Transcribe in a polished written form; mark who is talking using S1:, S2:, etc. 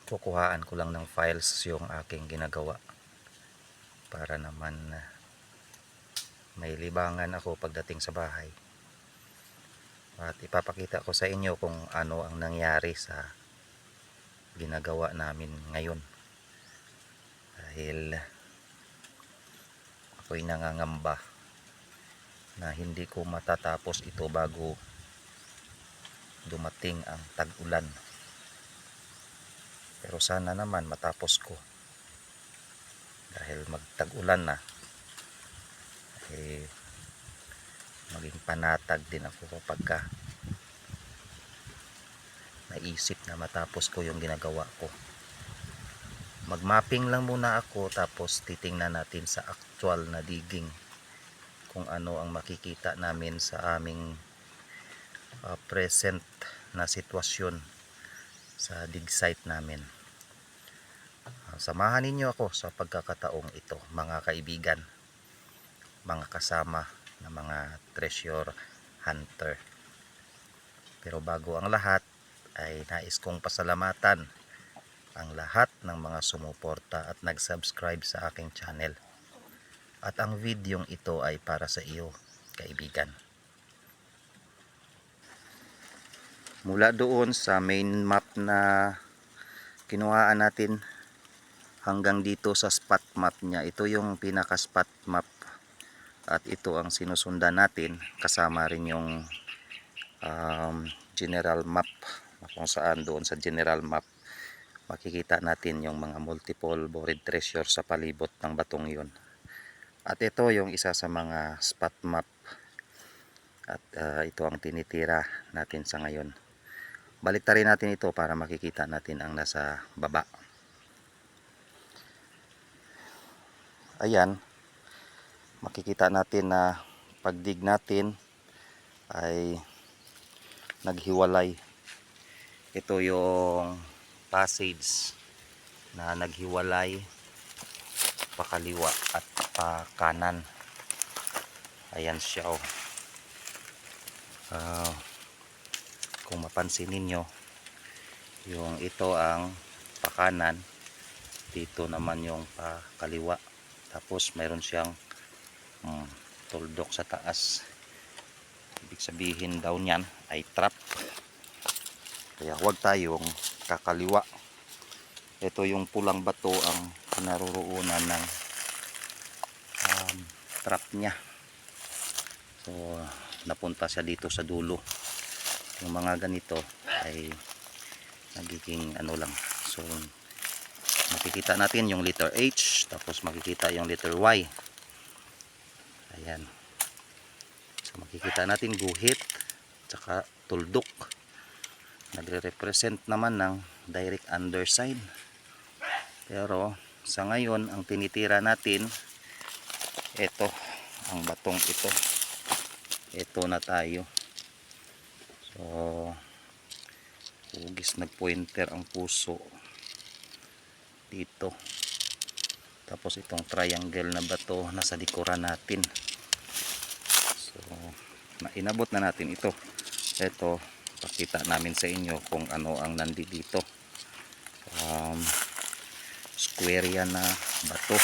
S1: kukuhaan ko lang ng files yung aking ginagawa para naman may libangan ako pagdating sa bahay, at ipapakita ko sa inyo kung ano ang nangyari sa ginagawa namin ngayon, dahil ako'y nangangamba na hindi ko matatapos ito bago dumating ang tag-ulan. Pero sana naman matapos ko, dahil magtag-ulan na maging panatag din ako kapag naisip na matapos ko yung ginagawa ko. Mag-mapping lang muna ako, tapos titingnan natin sa actual na digging kung ano ang makikita namin sa aming present na sitwasyon sa dig site namin. Samahan ninyo ako sa pagkakataong ito, mga kaibigan, mga kasama na mga treasure hunter. Pero bago ang lahat ay nais kong pasalamatan ang lahat ng mga sumuporta at nag-subscribe sa aking channel. At ang videong ito ay para sa iyo, kaibigan. Mula doon sa main map na kinuhaan natin hanggang dito sa spot map niya, ito yung pinaka spot map, at ito ang sinusundan natin, kasama rin yung general map, kung saan doon sa general map makikita natin yung mga multiple buried treasure sa palibot ng batong yun. At ito yung isa sa mga spot map, at ito ang tinitira natin sa ngayon. Baliktarin natin ito para makikita natin ang nasa baba. Ayan, makikita natin na pagdig natin ay naghiwalay. Ito yung passage na naghiwalay pakaliwa at pakanan. Ayan siya, oh. Kung mapansin ninyo, yung ito ang pakanan, dito naman yung pakaliwa, tapos mayroon siyang tuldok sa taas. Ibig sabihin daw niyan ay trap, kaya huwag tayong kakaliwa. Ito yung pulang bato ang kinaroroonan ng trap niya. So napunta siya dito sa dulo. Yung mga ganito ay nagiging ano lang. So makikita natin yung letter H, tapos makikita yung letter Y. Ayan. So makikita natin guhit tsaka tuldok. Nagre-represent naman ng direct underside. Pero sa ngayon ang tinitira natin, ito ang batong ito. Ito na tayo. So hugis nagpointer ang puso dito. Tapos itong triangle na bato nasa likuran natin. So inabot na natin ito. Ito, pakita namin sa inyo kung ano ang nandito. Square yan na bato.